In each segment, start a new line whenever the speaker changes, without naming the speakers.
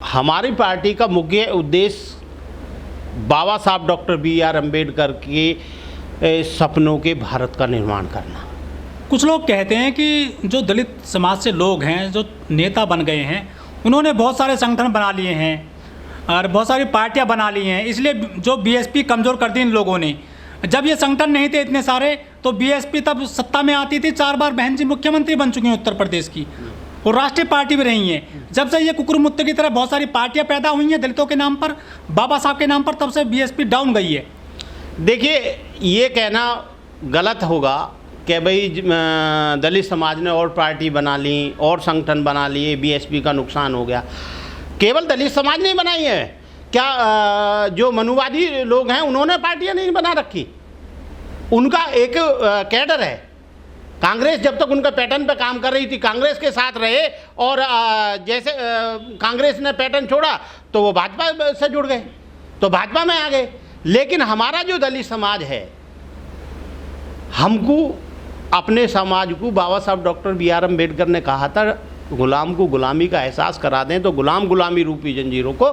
हमारी पार्टी का मुख्य उद्देश्य बाबा साहब डॉक्टर B.R. अम्बेडकर के सपनों के भारत का निर्माण करना।
कुछ लोग कहते हैं कि जो दलित समाज से लोग हैं, जो नेता बन गए हैं, उन्होंने बहुत सारे संगठन बना लिए हैं और बहुत सारी पार्टियां बना ली हैं, इसलिए जो बीएसपी कमज़ोर कर दी इन लोगों ने। जब ये संगठन नहीं थे इतने सारे तो बीएसपी तब सत्ता में आती थी, 4 बार बहन जी मुख्यमंत्री बन चुकी हैं उत्तर प्रदेश की और राष्ट्रीय पार्टी भी रही हैं। जब से ये कुकुरमुत्ते की तरह बहुत सारी पार्टियां पैदा हुई हैं दलितों के नाम पर, बाबा साहब के नाम पर, तब से बीएसपी डाउन गई है।
देखिए, ये कहना गलत होगा कि भाई दलित समाज ने और पार्टी बना ली और संगठन बना लिए, बीएसपी का नुकसान हो गया। केवल दलित समाज ने बनाई है क्या? जो मनुवादी लोग हैं उन्होंने पार्टियां नहीं बना रखी, उनका एक कैडर है। कांग्रेस जब तक उनका पैटर्न पे काम कर रही थी कांग्रेस के साथ रहे, और जैसे कांग्रेस ने पैटर्न छोड़ा तो वो भाजपा से जुड़ गए, तो भाजपा में आ गए। लेकिन हमारा जो दलित समाज है, हमको अपने समाज को बाबा साहब डॉक्टर B.R. अम्बेडकर ने कहा था, गुलाम को गुलामी का एहसास करा दें तो गुलाम गुलामी रूपी जंजीरों को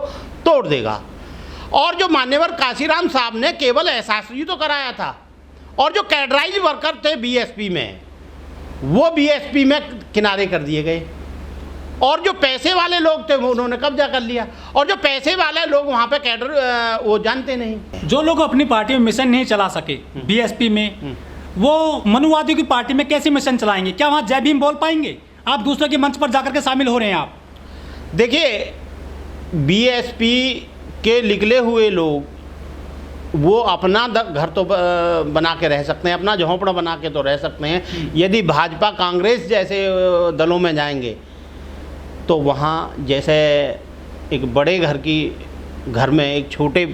तोड़ देगा। और जो मान्यवर काशीराम साहब ने केवल एहसास ही तो कराया था, और जो कैडराइज वर्कर थे बीएसपी में, वो बीएसपी में किनारे कर दिए गए, और जो पैसे वाले लोग थे वो उन्होंने कब्जा कर लिया, और जो पैसे वाले लोग वहाँ पे कैडर वो जानते नहीं।
जो लोग अपनी पार्टी में मिशन नहीं चला सके बीएसपी में, वो मनुवादियों की पार्टी में कैसे मिशन चलाएंगे? क्या वहाँ जय भीम बोल पाएंगे? आप दूसरे के मंच पर जाकर के शामिल हो रहे हैं। आप
देखिए, बीएसपी के निकले हुए लोग वो अपना घर तो बना के रह सकते हैं, अपना झोंपड़ा बना के तो रह सकते हैं। यदि भाजपा कांग्रेस जैसे दलों में जाएंगे तो वहाँ जैसे एक बड़े घर में एक छोटे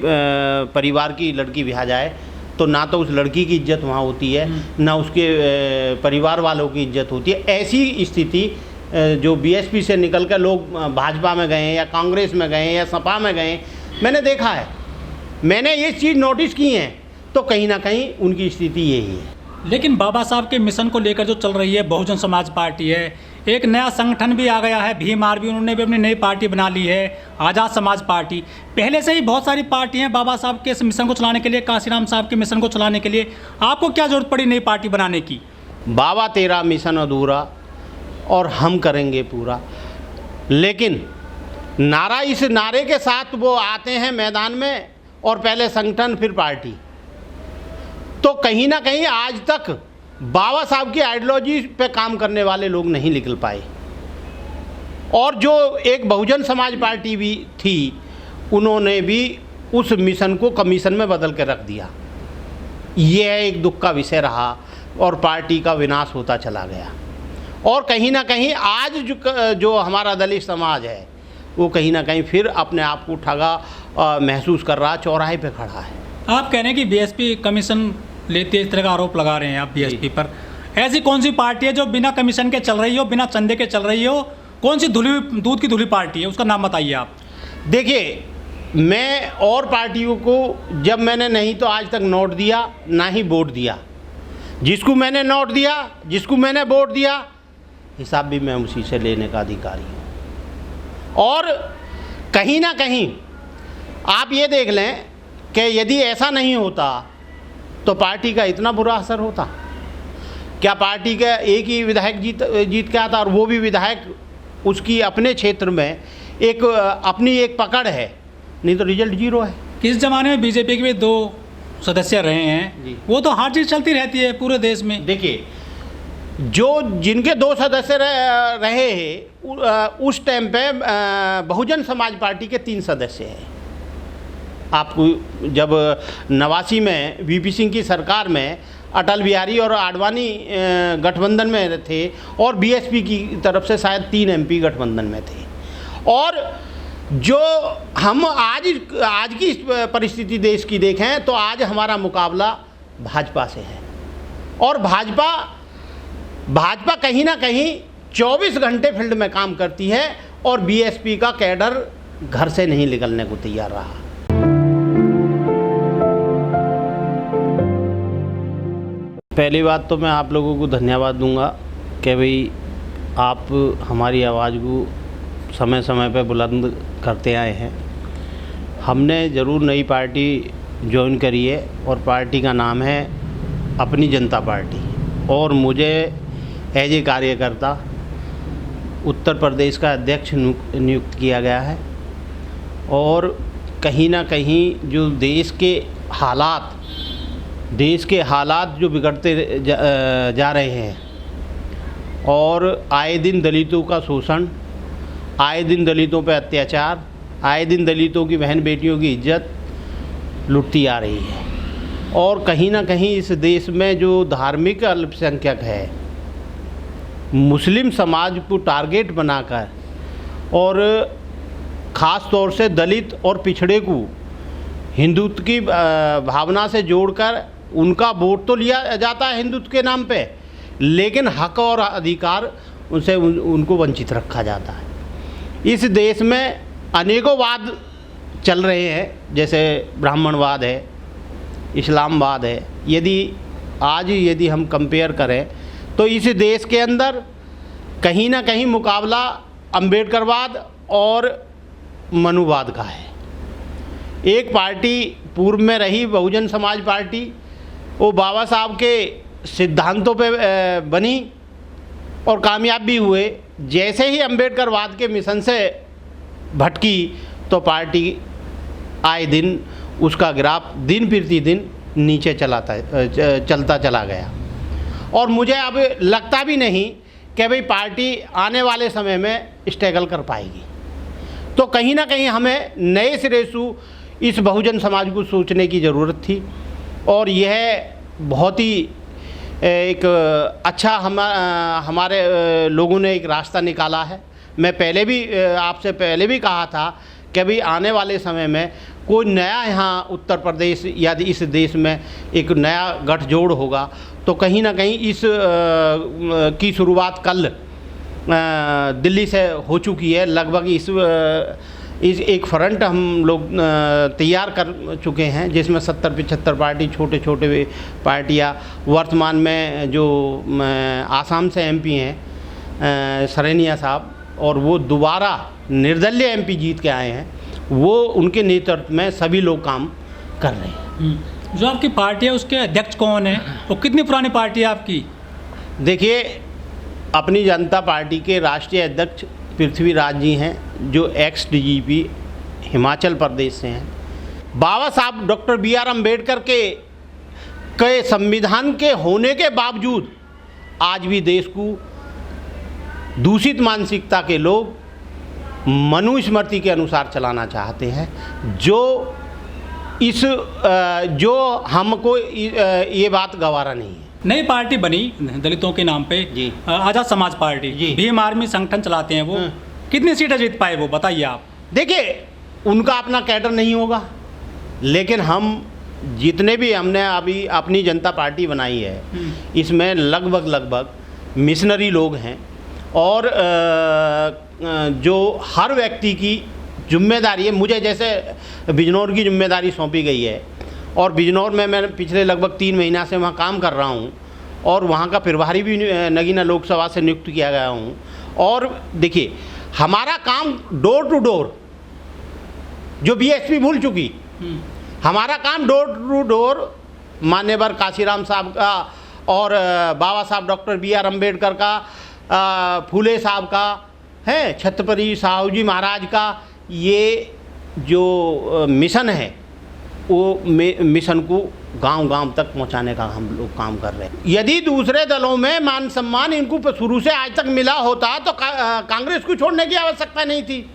परिवार की लड़की ब्याह जाए तो ना तो उस लड़की की इज्जत वहाँ होती है, ना उसके परिवार वालों की इज्जत होती है। ऐसी स्थिति जो बीएसपी से निकल कर लोग भाजपा में गए या कांग्रेस में गए या सपा में गए, मैंने देखा है, मैंने ये चीज़ नोटिस की है, तो कहीं ना कहीं उनकी स्थिति यही है।
लेकिन बाबा साहब के मिशन को लेकर जो चल रही है बहुजन समाज पार्टी है, एक नया संगठन भी आ गया है भीम आर्मी, उन्होंने भी अपनी नई पार्टी बना ली है आज़ाद समाज पार्टी। पहले से ही बहुत सारी पार्टी हैं बाबा साहब के मिशन को चलाने के लिए, काशीराम साहब के मिशन को चलाने के लिए। आपको क्या जरूरत पड़ी नई पार्टी बनाने की?
बाबा तेरा मिशन अधूरा और हम करेंगे पूरा। लेकिन नारा, इस नारे के साथ वो आते हैं मैदान में, और पहले संगठन फिर पार्टी। तो कहीं ना कहीं आज तक बाबा साहब की आइडियोलॉजी पे काम करने वाले लोग नहीं निकल पाए। और जो एक बहुजन समाज पार्टी भी थी, उन्होंने भी उस मिशन को कमीशन में बदल के रख दिया। यह एक दुख का विषय रहा और पार्टी का विनाश होता चला गया। और कहीं ना कहीं आज जो हमारा दलित समाज है, वो कहीं ना कहीं फिर अपने आप को ठगा महसूस कर रहा, चौराहे पे खड़ा है।
आप कह रहे हैं कि बीएसपी कमीशन लेती है, इस तरह का आरोप लगा रहे हैं आप बीएसपी पर। ऐसी कौन सी पार्टी है जो बिना कमीशन के चल रही हो, बिना चंदे के चल रही हो? कौन सी दूध की धुली पार्टी है, उसका नाम बताइए आप।
देखिए, मैं और पार्टियों को जब मैंने नहीं तो आज तक नोट दिया, ना ही वोट दिया। जिसको मैंने नोट दिया, जिसको मैंने वोट दिया, हिसाब भी मैं उसी से लेने का अधिकारी हूँ। और कहीं ना कहीं आप ये देख लें कि यदि ऐसा नहीं होता तो पार्टी का इतना बुरा असर होता क्या? पार्टी का एक ही विधायक जीत के आता, और वो भी विधायक उसकी अपने क्षेत्र में एक अपनी एक पकड़ है, नहीं तो रिजल्ट 0 है।
किस ज़माने में बीजेपी के भी 2 सदस्य रहे हैं, वो तो हार जीत चलती रहती है पूरे देश में।
देखिए, जो जिनके 2 सदस्य रहे हैं, उस टाइम पे बहुजन समाज पार्टी के 3 सदस्य हैं। आपको जब 89 में वीपी सिंह की सरकार में अटल बिहारी और आडवाणी गठबंधन में थे, और बीएसपी की तरफ से शायद 3 एमपी गठबंधन में थे। और जो हम आज की परिस्थिति देश की देखें तो आज हमारा मुकाबला भाजपा से है, और भाजपा कहीं ना कहीं 24 घंटे फील्ड में काम करती है, और बीएसपी का कैडर घर से नहीं निकलने को तैयार रहा। पहली बात तो मैं आप लोगों को धन्यवाद दूंगा कि भाई आप हमारी आवाज़ को समय समय पे बुलंद करते आए हैं। हमने ज़रूर नई पार्टी ज्वाइन करी है और पार्टी का नाम है अपनी जनता पार्टी, और मुझे एज ए कार्यकर्ता उत्तर प्रदेश का अध्यक्ष नियुक्त किया गया है। और कहीं ना कहीं जो देश के हालात जो बिगड़ते जा रहे हैं, और आए दिन दलितों का शोषण, आए दिन दलितों पर अत्याचार, आए दिन दलितों की बहन बेटियों की इज्जत लुटती आ रही है। और कहीं ना कहीं इस देश में जो धार्मिक अल्पसंख्यक है, मुस्लिम समाज को टारगेट बनाकर और ख़ास तौर से दलित और पिछड़े को हिंदुत्व की भावना से जोड़कर उनका वोट तो लिया जाता है हिंदुत्व के नाम पे, लेकिन हक और अधिकार उनसे उनको वंचित रखा जाता है। इस देश में अनेकों वाद चल रहे हैं, जैसे ब्राह्मणवाद है, इस्लामवाद है। यदि हम कंपेयर करें तो इस देश के अंदर कहीं ना कहीं मुकाबला अंबेडकरवाद और मनुवाद का है। एक पार्टी पूर्व में रही बहुजन समाज पार्टी, वो बाबा साहब के सिद्धांतों पे बनी और कामयाब भी हुए। जैसे ही अंबेडकरवाद के मिशन से भटकी तो पार्टी आए दिन उसका ग्राफ दिन प्रति दिन नीचे चलता चला गया। और मुझे अब लगता भी नहीं कि भाई पार्टी आने वाले समय में स्ट्रगल कर पाएगी। तो कहीं ना कहीं हमें नए सिरे से इस बहुजन समाज को सोचने की ज़रूरत थी, और यह बहुत ही एक अच्छा हमारे लोगों ने एक रास्ता निकाला है। मैं आपसे पहले भी कहा था कि भाई आने वाले समय में कोई नया यहाँ उत्तर प्रदेश या इस देश में एक नया गठजोड़ होगा, तो कहीं ना कहीं इस की शुरुआत कल दिल्ली से हो चुकी है। लगभग इस एक फ्रंट हम लोग तैयार कर चुके हैं, जिसमें 70-75 पार्टी छोटे पार्टियाँ, वर्तमान में जो आसाम से एमपी हैं सरैनिया साहब, और वो दोबारा निर्दलीय एमपी जीत के आए हैं, वो उनके नेतृत्व में सभी लोग काम कर रहे हैं।
जो आपकी पार्टी है उसके अध्यक्ष कौन है और कितनी पुरानी पार्टी है आपकी?
देखिए, अपनी जनता पार्टी के राष्ट्रीय अध्यक्ष पृथ्वीराज जी हैं, जो एक्स डीजीपी हिमाचल प्रदेश से हैं। बाबा साहब डॉक्टर BR अम्बेडकर के संविधान के होने के बावजूद आज भी देश को दूषित मानसिकता के लोग मनुस्मृति के अनुसार चलाना चाहते हैं, जो हमको ये बात गवारा नहीं है।
नई पार्टी बनी दलितों के नाम पे
जी,
आज़ाद समाज पार्टी जी, भीम आर्मी संगठन चलाते हैं वो। कितनी सीटें जीत पाए वो बताइए आप?
देखिए, उनका अपना कैडर नहीं होगा, लेकिन हम जितने भी हमने अभी अपनी जनता पार्टी बनाई है, इसमें लगभग मिशनरी लोग हैं, और जो हर व्यक्ति की जिम्मेदारी है। मुझे जैसे बिजनौर की जिम्मेदारी सौंपी गई है, और बिजनौर में मैं पिछले लगभग 3 महीना से वहाँ काम कर रहा हूँ, और वहाँ का प्रभारी भी नगीना लोकसभा से नियुक्त किया गया हूँ। और देखिए, हमारा काम डोर टू डोर, जो BSP भूल चुकी, हमारा काम डोर टू डोर मान्यवर काशीराम साहब का और बाबा साहब डॉक्टर BR अम्बेडकर का, फूले साहब का है, छत्रपति साहू जी महाराज का, ये जो मिशन है, वो मिशन को गांव-गांव तक पहुंचाने का हम लोग काम कर रहे हैं। यदि दूसरे दलों में मान सम्मान इनको शुरू से आज तक मिला होता तो कांग्रेस को छोड़ने की आवश्यकता नहीं थी।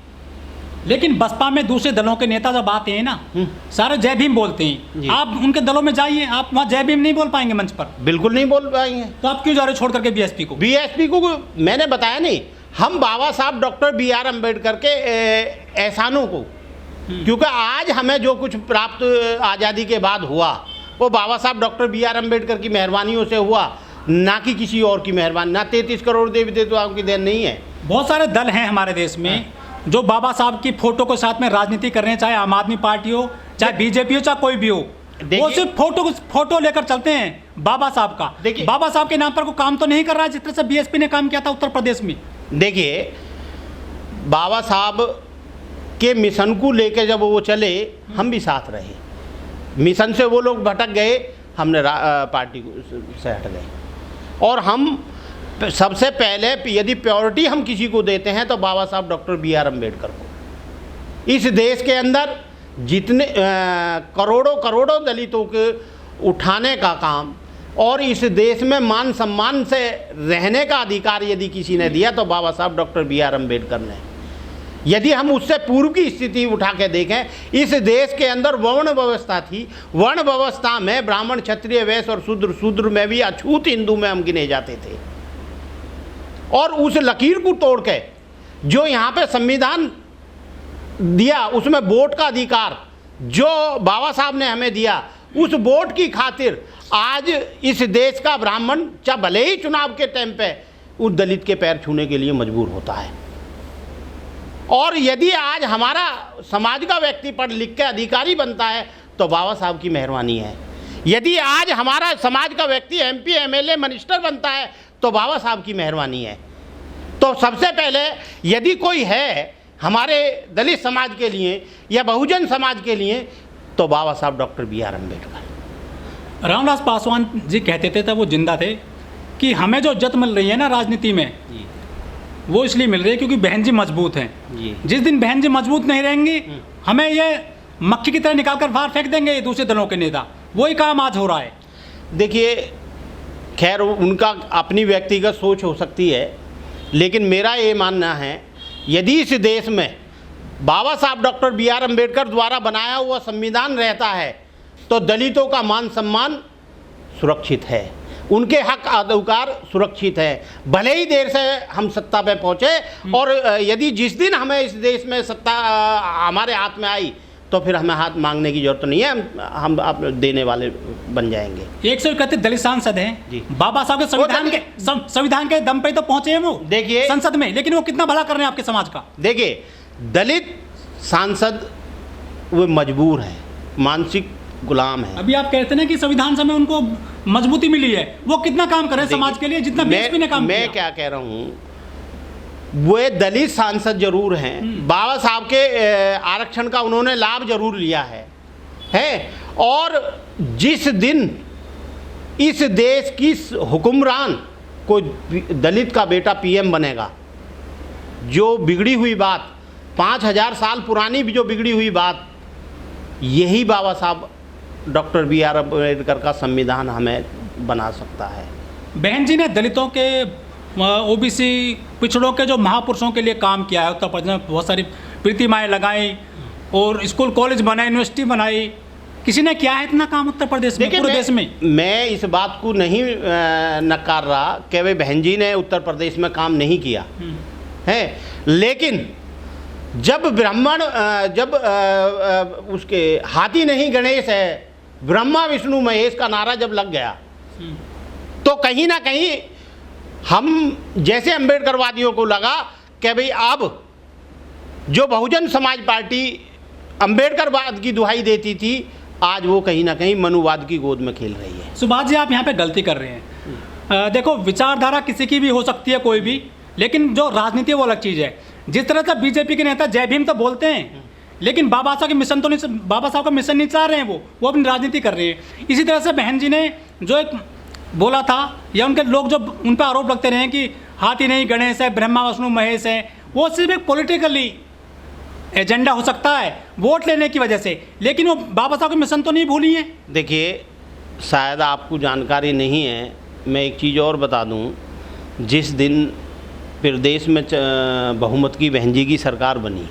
लेकिन बसपा में दूसरे दलों के नेता जब आते हैं ना, सारे जय भीम बोलते हैं। आप उनके दलों में जाइए, आप वहाँ जय भीम नहीं बोल पाएंगे मंच पर।
बिल्कुल नहीं बोल पाएंगे।
तो आप क्यों जा रहे हो छोड़ करके BSP को?
मैंने बताया नहीं, हम बाबा साहब डॉक्टर BR अम्बेडकर के एहसानों को, क्योंकि आज हमें जो कुछ प्राप्त आज़ादी के बाद हुआ, वो बाबा साहब डॉक्टर BR अम्बेडकर की मेहरबानियों से हुआ, ना कि किसी और की मेहरबानी, ना 33 करोड़ देवी देवताओं की देन नहीं है।
बहुत सारे दल हैं हमारे देश में जो बाबा साहब की फोटो के साथ में राजनीति कर रहे हैं, चाहे आम आदमी पार्टी हो, चाहे BJP हो, चाहे कोई भी हो। वो सिर्फ फोटो लेकर चलते हैं बाबा साहब का। बाबा साहब के नाम पर कोई काम तो नहीं कर रहा है जिस तरह से BSP ने काम किया था उत्तर प्रदेश में।
देखिए, बाबा साहब के मिशन को लेके जब वो चले, हम भी साथ रहे। मिशन से वो लोग भटक गए, हमने पार्टी से हट गए। और हम सबसे पहले यदि प्योरिटी हम किसी को देते हैं तो बाबा साहब डॉक्टर B.R. अम्बेडकर को। इस देश के अंदर जितने करोड़ों दलितों के उठाने का काम और इस देश में मान सम्मान से रहने का अधिकार यदि किसी ने दिया तो बाबा साहब डॉक्टर B.R. अम्बेडकर ने। यदि हम उससे पूर्व की स्थिति उठा के देखें, इस देश के अंदर वर्ण व्यवस्था थी। वर्ण व्यवस्था में ब्राह्मण, क्षत्रिय, वैश्य और शूद्र में भी अछूत हिंदू में हम गिने जाते थे। और उस लकीर को तोड़ के जो यहाँ पे संविधान दिया, उसमें वोट का अधिकार जो बाबा साहब ने हमें दिया, उस वोट की खातिर आज इस देश का ब्राह्मण चाहे भले ही चुनाव के टाइम पे उस दलित के पैर छूने के लिए मजबूर होता है। और यदि आज हमारा समाज का व्यक्ति पढ़ लिख के अधिकारी बनता है तो बाबा साहब की मेहरबानी है। यदि आज हमारा समाज का व्यक्ति MP, MLA, मिनिस्टर बनता है तो बाबा साहब की मेहरबानी है। तो सबसे पहले यदि कोई है हमारे दलित समाज के लिए या बहुजन समाज के लिए तो बाबा साहब डॉक्टर B.R. अम्बेडकर।
रामविलास पासवान जी कहते थे, तब वो जिंदा थे, कि हमें जो इज्जत मिल रही है ना राजनीति में, वो इसलिए मिल रही है क्योंकि बहन जी मजबूत हैं। जिस दिन बहन जी मजबूत नहीं रहेंगी, हमें ये मक्खी की तरह निकाल कर बाहर फेंक देंगे दूसरे दलों के नेता। वही काम आज हो रहा है।
देखिए, खैर उनका अपनी व्यक्तिगत सोच हो सकती है, लेकिन मेरा ये मानना है यदि इस देश में बाबा साहब डॉक्टर B.R. अम्बेडकर द्वारा बनाया हुआ संविधान रहता है तो दलितों का मान सम्मान सुरक्षित है, उनके हक अधिकार सुरक्षित है। भले ही देर से हम सत्ता पे पहुँचे, और यदि जिस दिन हमें इस देश में सत्ता हमारे हाथ में आई तो फिर हमें हाथ मांगने की जरूरत नहीं है, हम आप देने वाले बन जाएंगे।
131 दलित सांसद हैं बाबा साहब के संविधान के दम पे तो पहुंचे हैं वो, देखिए, संसद में। लेकिन वो कितना भला कर रहे हैं आपके समाज का।
देखिए, दलित सांसद वो मजबूर हैं, मानसिक गुलाम है।
अभी आप कहते हैं ना कि संविधान से में उनको मजबूती मिली है, वो कितना काम कर रहे हैं समाज के लिए जितना बीजेपी ने काम किया।
मैं क्या कह रहा हूँ, वे दलित सांसद जरूर हैं, बाबा साहब के आरक्षण का उन्होंने लाभ जरूर लिया है। और जिस दिन इस देश की हुक्मरान कोई दलित का बेटा PM बनेगा, जो बिगड़ी हुई बात 5000 साल पुरानी भी जो बिगड़ी हुई बात, यही बाबा साहब डॉक्टर B.R. अम्बेडकर का संविधान हमें बना सकता है।
बहन जी ने दलितों के, OBC पिछड़ों के जो महापुरुषों के लिए काम किया है। उत्तर प्रदेश में बहुत सारी प्रतिमाएँ लगाई और स्कूल कॉलेज बनाए, यूनिवर्सिटी बनाई। किसी ने किया है इतना काम उत्तर प्रदेश में, पूरे देश में? मैं
इस बात को नहीं नकार रहा कि वे बहन जी ने उत्तर प्रदेश में काम नहीं किया है, लेकिन जब ब्राह्मण उसके हाथी नहीं गणेश है, ब्रह्मा विष्णु महेश का नारा जब लग गया तो कहीं ना कहीं हम जैसे अम्बेडकरवादियों को लगा कि भाई अब जो बहुजन समाज पार्टी अम्बेडकरवाद की दुहाई देती थी, आज वो कहीं ना कहीं मनुवाद की गोद में खेल रही है।
सुभाष जी, आप यहाँ पे गलती कर रहे हैं। देखो, विचारधारा किसी की भी हो सकती है, कोई भी, लेकिन जो राजनीति है वो अलग चीज़ है। जिस तरह से बीजेपी के नेता जय भीम तो बोलते हैं, लेकिन बाबा साहब के मिशन तो नहीं, बाबा साहब का मिशन नहीं चाह रहे हैं, वो अपनी राजनीति कर रहे हैं। इसी तरह से बहन जी ने जो एक बोला था, या उनके लोग जो उन पर आरोप लगते रहे कि हाथी नहीं गणेश है, ब्रह्मा विष्णु महेश है, वो सिर्फ एक पॉलिटिकली एजेंडा हो सकता है वोट लेने की वजह से, लेकिन वो बाबा साहब के मिशन तो नहीं भूली है।
देखिए, शायद आपको जानकारी नहीं है, मैं एक चीज़ और बता दूं, जिस दिन प्रदेश में बहुमत की बहन जी की सरकार बनी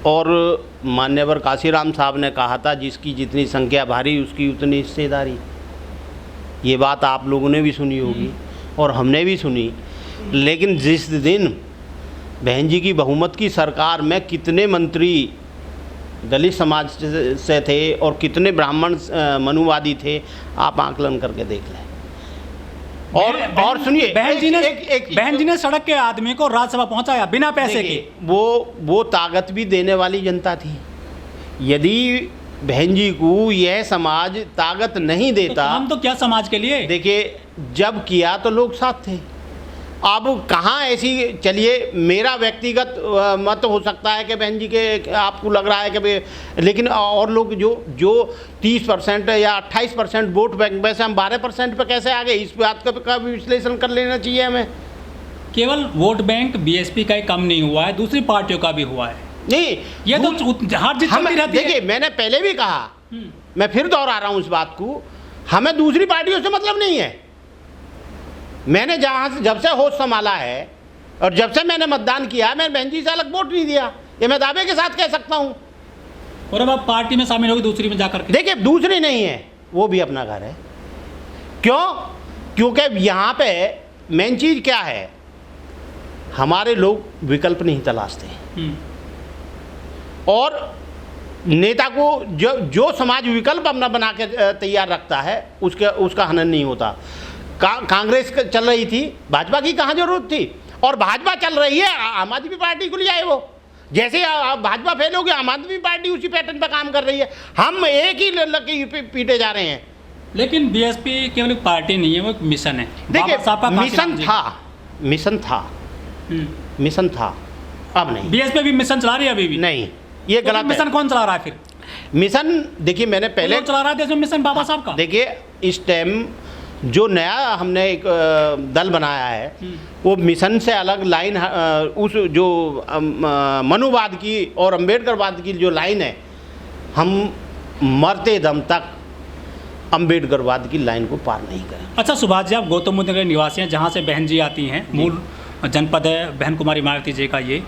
और मान्यवर काशीराम साहब ने कहा था जिसकी जितनी संख्या भारी उसकी उतनी हिस्सेदारी, ये बात आप लोगों ने भी सुनी होगी और हमने भी सुनी। लेकिन जिस दिन बहन जी की बहुमत की सरकार में कितने मंत्री दलित समाज से थे और कितने ब्राह्मण मनुवादी थे, आप आकलन करके देख लें। और सुनिए,
बहन जी ने सड़क के आदमी को राज्यसभा पहुंचाया बिना पैसे के।
वो ताकत भी देने वाली जनता थी। यदि बहन जी को यह समाज ताकत नहीं देता
तो हम तो क्या समाज के लिए।
देखिए, जब किया तो लोग साथ थे, अब कहाँ ऐसी, चलिए मेरा व्यक्तिगत मत हो सकता है कि बहन जी के आपको लग रहा है कि भाई, लेकिन और लोग जो 30% या 28% वोट बैंक में से हम 12% पे कैसे आ गए, इस बात का भी विश्लेषण कर लेना चाहिए हमें।
केवल वोट बैंक बीएसपी का ही कम नहीं हुआ है, दूसरी पार्टियों का भी हुआ है।
नहीं,
ये तो हार जीत चलती रहती है।
देखिए मैंने पहले भी कहा, मैं फिर दोहरा रहा हूँ इस बात को, हमें दूसरी पार्टियों से मतलब नहीं है। मैंने जब से होश संभाला है और जब से मैंने मतदान किया, मैंने बहन जी से अलग वोट नहीं दिया, ये मैं दावे के साथ कह सकता हूँ।
और अब आप पार्टी में शामिल होगी दूसरी में जाकर के?
देखिए दूसरी नहीं है, वो भी अपना घर है। क्यों? क्योंकि यहाँ पे मेन चीज़ क्या है, हमारे लोग विकल्प नहीं तलाशते और नेता को जो समाज विकल्प अपना बना के तैयार रखता है उसका हनन नहीं होता। कांग्रेस चल रही थी, भाजपा की कहाँ जरूरत थी? और भाजपा चल रही है, आम आदमी पार्टी को ले आए वो। जैसे भाजपा फेल हो गया, आम आदमी पार्टी उसी पैटर्न पर काम कर रही है। हम एक ही लकीर पीटे जा रहे हैं।
लेकिन बीएसपी केवल एक पार्टी नहीं है, वो एक मिशन है।
देखिए मिशन था, अब नहीं।
बीएसपी भी मिशन चला रही है अभी भी?
नहीं, ये गलत है।
मिशन कौन चला रहा है फिर?
मिशन देखिए, मैंने पहले
चला रहा है देश में मिशन बाबा साहब का।
देखिए इस टाइम जो नया हमने एक दल बनाया है, वो मिशन से अलग लाइन, उस जो मनुवाद की और अम्बेडकरवाद की जो लाइन है, हम मरते दम तक अम्बेडकरवाद की लाइन को पार नहीं करें।
अच्छा सुभाष जी, आप गौतम बुद्ध नगर निवासी हैं, जहाँ से बहन जी आती हैं, मूल जनपद है बहन कुमारी मायावती जी का ये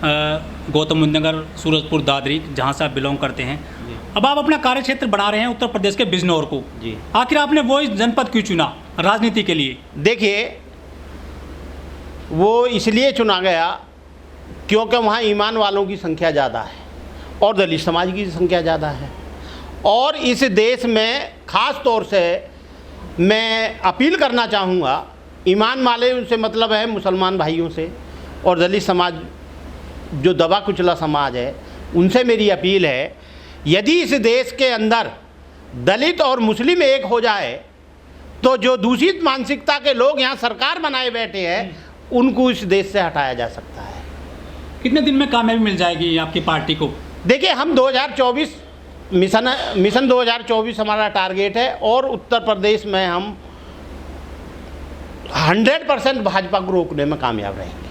गौतम बुद्ध नगर, सूरजपुर, दादरी, जहाँ से आप बिलोंग करते हैं। अब आप अपना कार्य क्षेत्र बना रहे हैं उत्तर प्रदेश के बिजनौर को, आखिर आपने वो जनपद क्यों चुना राजनीति के लिए?
देखिए वो इसलिए चुना गया क्योंकि वहाँ ईमान वालों की संख्या ज़्यादा है और दलित समाज की संख्या ज़्यादा है। और इस देश में ख़ास तौर से मैं अपील करना चाहूँगा, ईमान वाले उनसे मतलब है मुसलमान भाइयों से, और दलित समाज जो दबा कुचला समाज है उनसे मेरी अपील है, यदि इस देश के अंदर दलित और मुस्लिम एक हो जाए तो जो दूषित मानसिकता के लोग यहाँ सरकार बनाए बैठे हैं उनको इस देश से हटाया जा सकता है।
कितने दिन में कामयाबी मिल जाएगी आपकी पार्टी को?
देखिए हम 2024 मिशन 2024 हमारा टारगेट है और उत्तर प्रदेश में हम 100% भाजपा को रोकने में कामयाब रहेंगे।